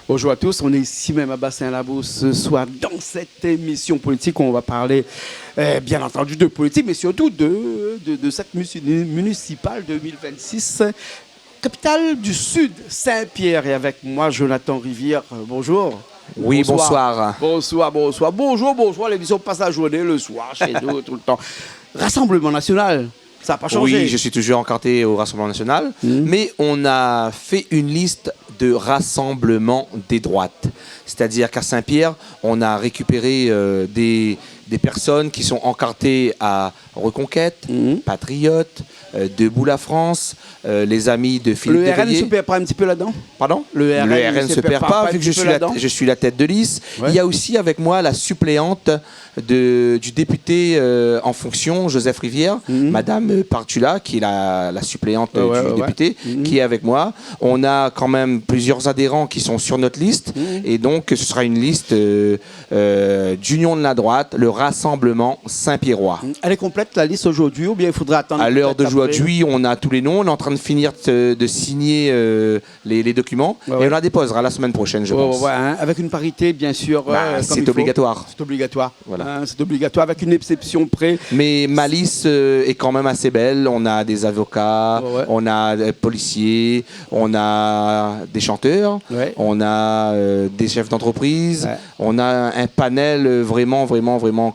Bonjour à tous, on est ici même à Bassin-Labou ce soir dans cette émission politique où on va parler bien entendu de politique mais surtout de cette municipale 2026. Capitale du Sud, Saint-Pierre, et avec moi Jonathan Rivière. Bonjour. Oui, bonsoir. Bonsoir. Bonjour. L'émission passe la journée, le soir, chez nous, tout le temps. Rassemblement national, ça n'a pas changé. Oui, je suis toujours encarté au Rassemblement national, mais on a fait une liste de rassemblement des droites. C'est-à-dire qu'à Saint-Pierre, on a récupéré des personnes qui sont encartées à Reconquête, Patriotes, Debout la France, les amis de Philippe Le RN ne Deveillé. se perd pas un petit peu là-dedans? Pardon? Le RN ne se perd pas, vu que je suis la tête de liste. Ouais. Il y a aussi avec moi la suppléante du député en fonction, Joseph Rivière, Madame Partula, qui est la suppléante du député, qui est avec moi. On a quand même plusieurs adhérents qui sont sur notre liste, et donc ce sera une liste d'union de la droite, le Rassemblement Saint-Pierrois. Elle est complète la liste aujourd'hui ou bien il faudra attendre? À l'heure d'aujourd'hui, on a tous les noms. On est en train de finir de signer les documents et on la déposera la semaine prochaine, je pense. Avec une parité, bien sûr. C'est obligatoire. C'est obligatoire. Voilà. C'est obligatoire avec une exception près. Mais ma liste est quand même assez belle. On a des avocats, on a des policiers, on a des chanteurs, on a des chefs d'entreprise. On a un panel vraiment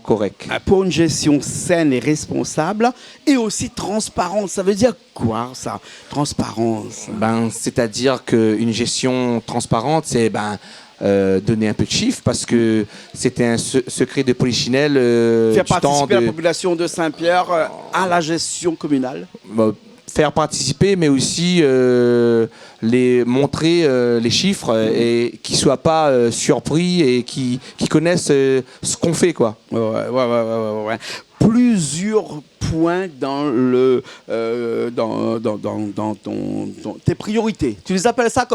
correct. Pour une gestion saine et responsable et aussi transparente. Ça veut dire quoi, ça? Transparence. C'est-à-dire qu'une gestion transparente, c'est donner un peu de chiffres, parce que c'était un secret de polichinelle. Faire participer la population de Saint-Pierre à la gestion communale. Faire participer, mais aussi montrer les chiffres et qu'ils ne soient pas surpris et qu'ils connaissent ce qu'on fait, quoi. Ouais. Plusieurs points dans tes priorités. Tu les appelles ça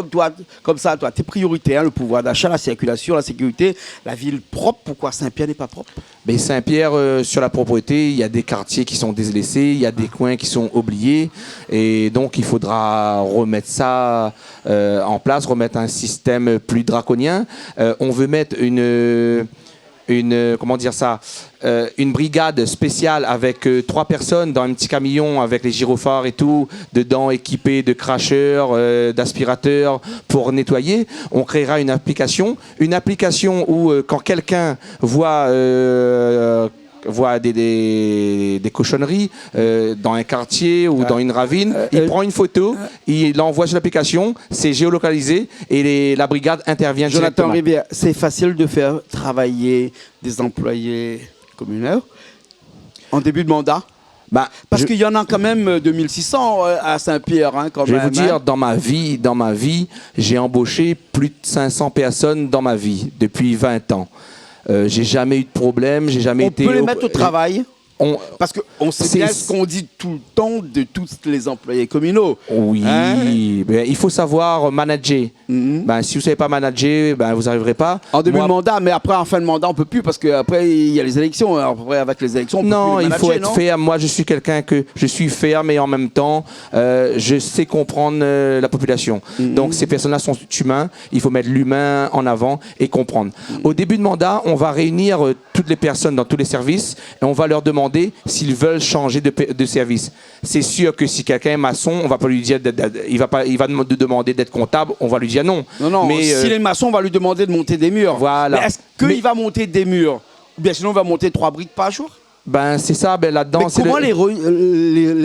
comme ça, tes priorités, hein, le pouvoir d'achat, la circulation, la sécurité, la ville propre. Pourquoi Saint-Pierre n'est pas propre? Mais Saint-Pierre, sur la propreté, il y a des quartiers qui sont délaissés, il y a des coins qui sont oubliés, et donc il faudra remettre ça en place, remettre un système plus draconien. On veut mettre une brigade spéciale avec 3 personnes dans un petit camion avec les gyrophares et tout, dedans équipés de cracheurs, d'aspirateurs pour nettoyer. On créera une application où quand quelqu'un voit des cochonneries dans un quartier ou dans une ravine, il prend une photo, il l'envoie sur l'application, c'est géolocalisé et la brigade intervient directement. Jonathan Rivière, c'est facile de faire travailler des employés communaux en début de mandat? Parce qu'il y en a quand même 2600 à Saint-Pierre. Hein, je vais vous dire, dans ma vie, j'ai embauché plus de 500 personnes dans ma vie depuis 20 ans. J'ai jamais eu de problème, j'ai jamais été... On peut les mettre au travail parce qu'on sait bien ce qu'on dit tout le temps de tous les employés communaux. Oui, il faut savoir manager. Si vous ne savez pas manager, vous n'arriverez pas. En début de mandat, mais après en fin de mandat, on ne peut plus parce qu'après, il y a les élections. Après, avec les élections, on peut plus les manager, il faut être ferme. Moi, je suis quelqu'un je suis ferme et en même temps, je sais comprendre la population. Donc, ces personnes-là sont humains. Il faut mettre l'humain en avant et comprendre. Au début de mandat, on va réunir toutes les personnes dans tous les services et on va leur demander s'ils veulent changer de service. C'est sûr que si quelqu'un est maçon, on va pas lui dire il va nous demander d'être comptable, on va lui dire non. Mais s'il est maçon, on va lui demander de monter des murs. Voilà. Mais est-ce qu'il va monter des murs? Ou bien sinon, il va monter 3 briques par jour? C'est ça, là-dedans. Mais comment les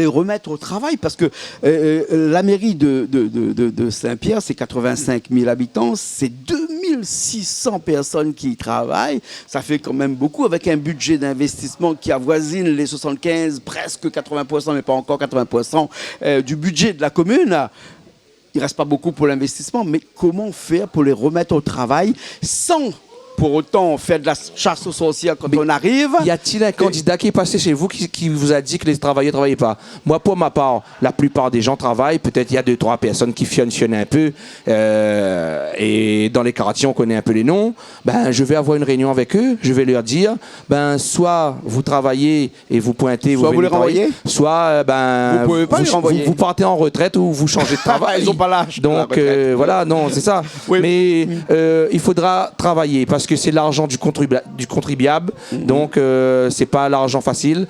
remettre au travail? Parce que la mairie de Saint-Pierre, c'est 85 000 habitants, c'est 2600 personnes qui y travaillent. Ça fait quand même beaucoup avec un budget d'investissement qui avoisine les 75, presque 80%, mais pas encore 80% du budget de la commune. Il ne reste pas beaucoup pour l'investissement, mais comment faire pour les remettre au travail sans pour autant faire de la chasse aux sorcières quand on arrive. Y a-t-il un candidat qui est passé chez vous qui vous a dit que les travailleurs ne travaillaient pas? Moi, pour ma part, la plupart des gens travaillent. Peut-être il y a 2-3 personnes qui fionnent un peu. Et dans les quartiers, on connaît un peu les noms. Ben, je vais avoir une réunion avec eux. Je vais leur dire, ben, soit vous travaillez et vous pointez, soit vous les renvoyez, soit ben, vous partez en retraite ou vous changez de travail. Ils n'ont pas l'âge. Donc voilà, non, c'est ça. Oui. Mais il faudra travailler parce que c'est l'argent du contribuable. Donc c'est pas l'argent facile.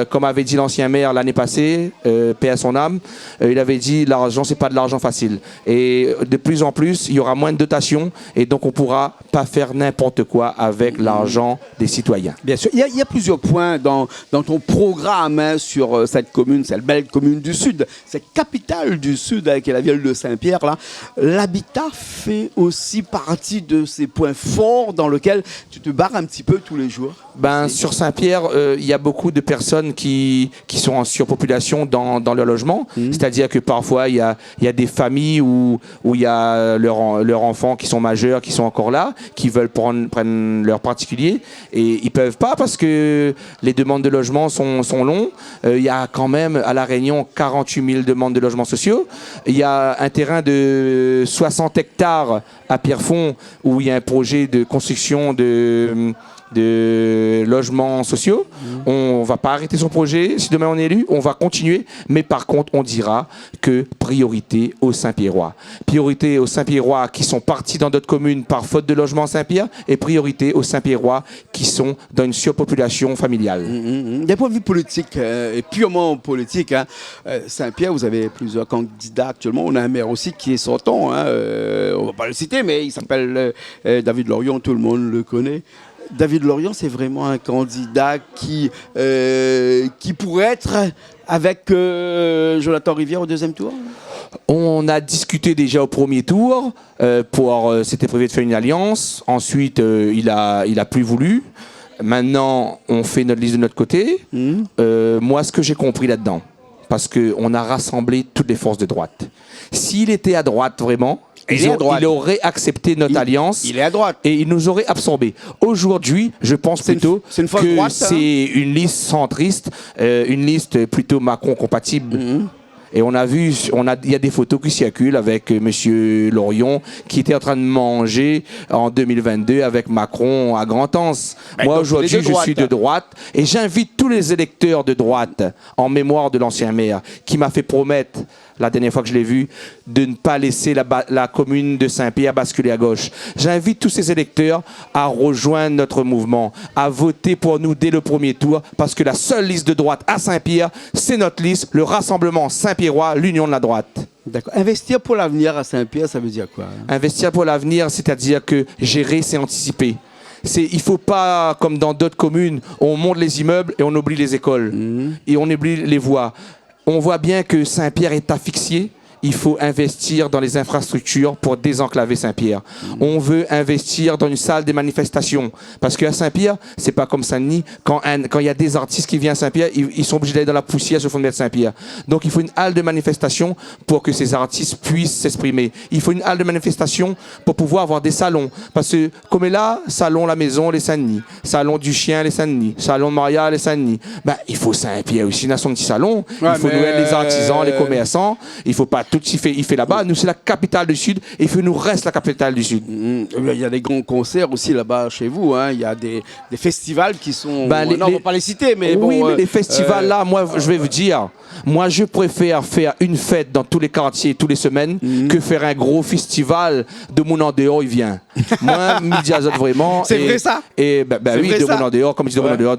Comme avait dit l'ancien maire l'année passée, paix à son âme, il avait dit l'argent c'est pas de l'argent facile. Et de plus en plus, il y aura moins de dotations et donc on pourra pas faire n'importe quoi avec l'argent des citoyens. Bien sûr, il y a plusieurs points dans ton programme sur cette commune, cette belle commune du Sud, cette capitale du Sud qui est la ville de Saint-Pierre. Là, l'habitat fait aussi partie de ces points forts dans lesquels tu te barres un petit peu tous les jours. Ben, sur Saint-Pierre, il y a beaucoup de personnes qui sont en surpopulation dans leur logement. C'est-à-dire que parfois, il y a des familles où il y a leurs enfants qui sont majeurs, qui sont encore là, qui veulent prendre leur particulier. Et ils ne peuvent pas parce que les demandes de logement sont longues. Il y a quand même à La Réunion 48 000 demandes de logements sociaux. Il y a un terrain de 60 hectares à Pierrefonds où il y a un projet de construction de logements sociaux. On va pas arrêter son projet. Si demain on est élu, on va continuer. Mais par contre, on dira que priorité aux Saint-Pierrois. Priorité aux Saint-Pierrois qui sont partis dans d'autres communes par faute de logement à Saint-Pierre et priorité aux Saint-Pierrois qui sont dans une surpopulation familiale. D'un point de vue politique, et purement politique, Saint-Pierre, vous avez plusieurs candidats actuellement. On a un maire aussi qui est sortant. On ne va pas le citer, mais il s'appelle David Lorion, tout le monde le connaît. David Lorion, c'est vraiment un candidat qui pourrait être avec Jonathan Rivière au deuxième tour? On a discuté déjà au premier tour. C'était prévu de faire une alliance. Ensuite, il a plus voulu. Maintenant, on fait notre liste de notre côté. Moi, ce que j'ai compris là-dedans, parce qu'on a rassemblé toutes les forces de droite. S'il était à droite vraiment, il aurait accepté notre alliance. Il est à droite. Et il nous aurait absorbés. Aujourd'hui, je pense plutôt que c'est une liste centriste, une liste plutôt Macron compatible. Et on a vu, il y a des photos qui circulent avec M. Lorion qui était en train de manger en 2022 avec Macron à Grand-Anse. Moi, aujourd'hui, je suis de droite et j'invite tous les électeurs de droite en mémoire de l'ancien maire qui m'a fait promettre la dernière fois que je l'ai vu, de ne pas laisser la commune de Saint-Pierre basculer à gauche. J'invite tous ces électeurs à rejoindre notre mouvement, à voter pour nous dès le premier tour, parce que la seule liste de droite à Saint-Pierre, c'est notre liste, le Rassemblement Saint-Pierrois, l'Union de la droite. D'accord. Investir pour l'avenir à Saint-Pierre, ça veut dire quoi? Investir pour l'avenir, c'est-à-dire que gérer, c'est anticiper. Il ne faut pas, comme dans d'autres communes, on monte les immeubles et on oublie les écoles, et on oublie les voies. On voit bien que Saint-Pierre est asphyxié. Il faut investir dans les infrastructures pour désenclaver Saint-Pierre. On veut investir dans une salle de manifestation. Parce qu'à Saint-Pierre, c'est pas comme Saint-Denis. Quand il y a des artistes qui viennent à Saint-Pierre, ils sont obligés d'aller dans la poussière sur le fond de Saint-Pierre. Donc il faut une halle de manifestation pour que ces artistes puissent s'exprimer. Il faut une halle de manifestation pour pouvoir avoir des salons. Parce que comme est là, salon La Maison, les Saint-Denis. Salon du Chien, les Saint-Denis. Salon de Maria, les Saint-Denis. Ben, il faut Saint-Pierre aussi dans son petit salon. Ouais, il faut nous aider les artisans, les commerçants. Il faut pas tout il fait là-bas. Nous, c'est la capitale du Sud et il nous reste la capitale du Sud. Il y a des grands concerts aussi là-bas chez vous. Il y a des festivals qui sont... non, on ne va pas les citer, mais bon... Oui, mais les festivals là, moi, je vais vous dire, moi, je préfère faire une fête dans tous les quartiers, toutes les semaines, que faire un gros festival de mon en dehors, il vient. Moi, Midi Azot, vraiment... C'est vrai ça? Et oui, de mon en dehors, comme je dis de mon en dehors,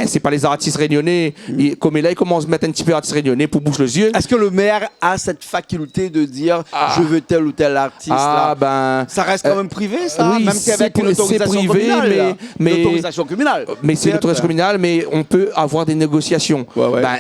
c'est pas les artistes réunionnais. Comme là, ils commencent à mettre un petit peu d'artistes réunionnais pour boucher les yeux. Est-ce que le maire a cette faculté de dire je veux tel ou tel artiste là. Ça reste quand même privé, ça, oui, même si avec une autorisation communale. L'autorisation communale. Mais c'est l'autorisation communale, mais on peut avoir des négociations.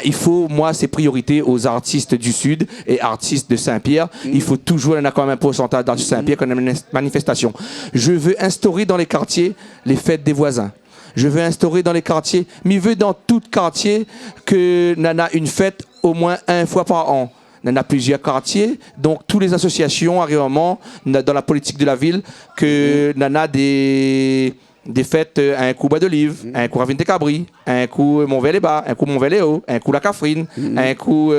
Il faut, moi, c'est priorité aux artistes du Sud et artistes de Saint-Pierre. Il faut toujours, il y en a quand même un pourcentage d'artistes de Saint-Pierre quand on a une manifestation. Je veux instaurer dans les quartiers les fêtes des voisins. Je veux instaurer dans les quartiers, mais je veux dans tout quartier que Nana une fête au moins une fois par an. il y en a plusieurs quartiers. Donc, toutes les associations, arrivent dans la politique de la ville, que il y en a des fêtes, un coup Bois d'Olive, un coup Ravine de Cabri, un coup Montvéléba, un coup Montvéléo, un coup La Cafrine, un coup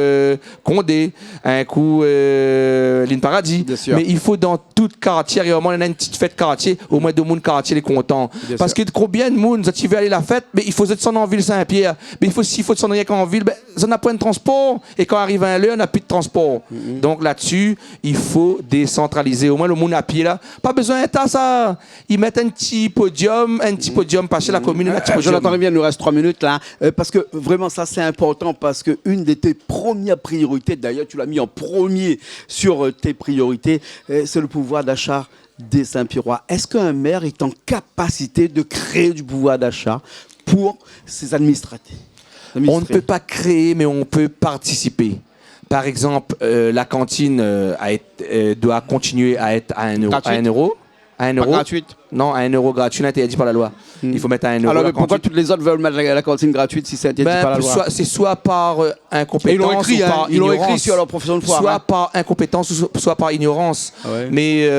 Condé, un coup L'Île Paradis. Mais il faut dans tout quartier, il y a une petite fête quartier, au moins 2 monde quartier les contents. Parce que combien de monde, tu veux aller à la fête, mais il faut descendre en ville Saint-Pierre. Mais s'il faut descendre rien qu'en ville, ben, ça n'a pas de transport. Et quand arrive un lieu, on n'a plus de transport. Donc là-dessus, il faut décentraliser. Au moins le monde à pied là, pas besoin d'être ça. Ils mettent un petit podium passer la commune. Jonathan Rivière, il nous reste 3 minutes là. Parce que vraiment, ça c'est important parce qu'une de tes premières priorités, d'ailleurs, tu l'as mis en premier sur tes priorités, c'est le pouvoir d'achat des Saint-Pierrois. Est-ce qu'un maire est en capacité de créer du pouvoir d'achat pour ses administratés? On ne peut pas créer, mais on peut participer. Par exemple, la cantine doit continuer à être à 1 euro. À 1 euro. À 1 euro. Gratuite. Non, à 1 euro gratuit, c'est interdit par la loi. Il faut mettre à 1 euro. Alors, mais pourquoi toutes les autres veulent mettre la cantine gratuite si c'est interdit par la loi? C'est soit par incompétence, ils ou par ils l'ont ignorance. écrit sur leur profession de foi. Soit par incompétence, soit par ignorance. Ah ouais. Mais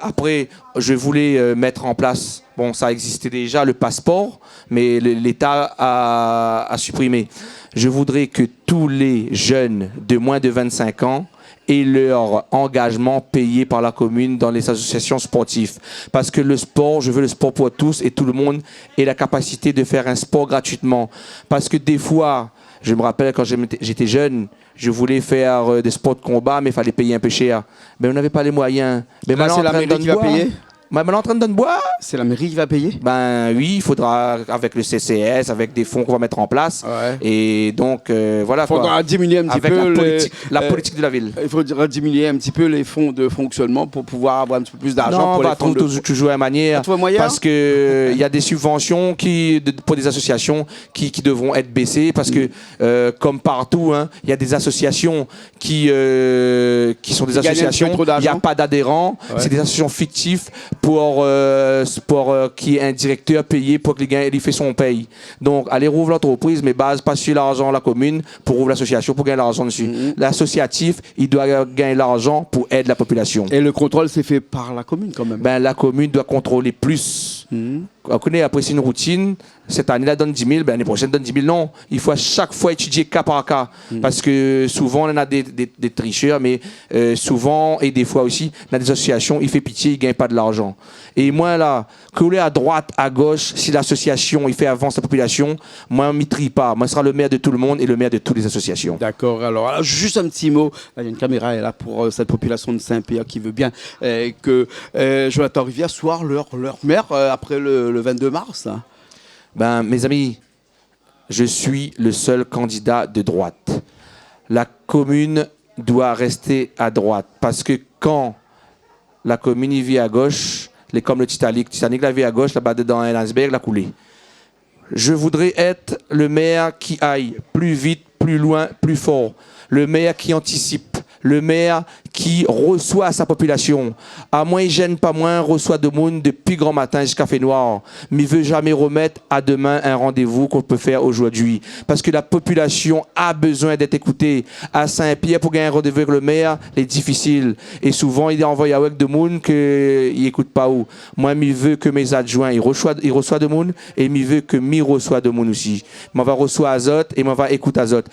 après, je voulais mettre en place, bon, ça existait déjà, le passeport, mais l'État a supprimé. Je voudrais que tous les jeunes de moins de 25 ans et leur engagement payé par la commune dans les associations sportives. Parce que le sport, je veux le sport pour tous et tout le monde ait la capacité de faire un sport gratuitement. Parce que des fois, je me rappelle quand j'étais jeune, je voulais faire des sports de combat, mais il fallait payer un peu cher. Mais on n'avait pas les moyens. Mais là, c'est la mairie qui va payer? Maintenant, en train de donner bois. C'est la mairie qui va payer? Ben oui, il faudra, avec le CCS, avec des fonds qu'on va mettre en place. Ouais. Et donc, voilà. Il faudra diminuer un petit avec peu la politique de la ville. Il faudra diminuer un petit peu les fonds de fonctionnement pour pouvoir avoir un petit peu plus d'argent. Non, on va toujours à manière. Parce qu'il y a des subventions pour des associations qui devront être baissées. Parce que, comme partout, il y a des associations qui sont des associations. Il n'y a pas d'adhérents. Ouais. C'est des associations fictives pour qu'il y ait un directeur payé pour que les gars il fait son paye. Donc, allez rouvre l'entreprise, mais base pas sur l'argent de la commune pour rouvrir l'association pour gagner l'argent dessus. L'associatif, il doit gagner l'argent pour aider la population. Et le contrôle, c'est fait par la commune quand même? Ben, la commune doit contrôler plus. On connaît après c'est une routine. Cette année-là donne 10 000, ben, l'année prochaine donne 10 000. Non, il faut à chaque fois étudier cas par cas. Parce que souvent, on a des tricheurs, mais souvent, et des fois aussi, on a des associations, il fait pitié, il ne gagne pas de l'argent. Et moi, là, que vous voulez à droite, à gauche, si l'association, il fait avancer la population, moi, je ne m'y trie pas. Moi, je serai le maire de tout le monde et le maire de toutes les associations. D'accord. Alors, juste un petit mot. Là, il y a une caméra là pour cette population de Saint-Pierre qui veut bien que Jonathan Rivière soit leur maire après le 22 mars. Ben, mes amis, je suis le seul candidat de droite. La commune doit rester à droite. Parce que quand la commune y vit à gauche, comme le Titanic la vit à gauche, là-bas dedans, l'iceberg l'a coulé. Je voudrais être le maire qui aille plus vite, plus loin, plus fort. Le maire qui anticipe. Le maire qui reçoit sa population. À moins, il gêne pas moins, reçoit de monde depuis grand matin jusqu'à fait noir. Mais il veut jamais remettre à demain un rendez-vous qu'on peut faire aujourd'hui. Parce que la population a besoin d'être écoutée. À Saint-Pierre, pour gagner un rendez-vous avec le maire, c'est difficile. Et souvent, il est envoyé avec de monde qu'il n'écoute pas où. Moi, il veut que mes adjoints, ils reçoivent de monde, et il veut que moi reçoive de monde aussi. Moi, va recevoir Azote et moi, va écouter Azote.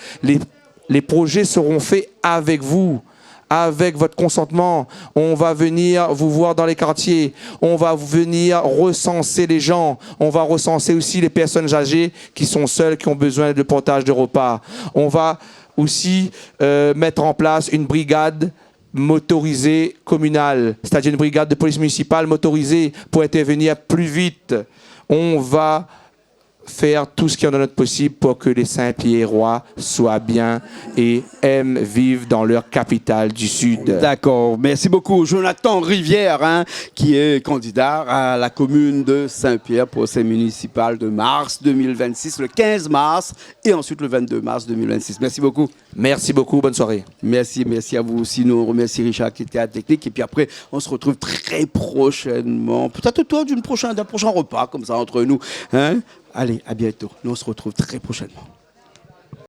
Les projets seront faits avec vous, avec votre consentement. On va venir vous voir dans les quartiers. On va venir recenser les gens. On va recenser aussi les personnes âgées qui sont seules, qui ont besoin de partage de repas. On va aussi mettre en place une brigade motorisée communale, c'est-à-dire une brigade de police municipale motorisée pour intervenir plus vite. On va faire tout ce qui est en notre possible pour que les Saint-Pierrois soient bien et aiment vivre dans leur capitale du Sud. D'accord. Merci beaucoup. Jonathan Rivière, qui est candidat à la commune de Saint-Pierre pour ces municipales de mars 2026, le 15 mars et ensuite le 22 mars 2026. Merci beaucoup. Merci beaucoup. Bonne soirée. Merci à vous aussi. Nous remercions Richard qui était à la technique. Et puis après, on se retrouve très prochainement. Peut-être autour d'un prochain repas comme ça entre nous. Allez, à bientôt. Nous, on se retrouve très prochainement.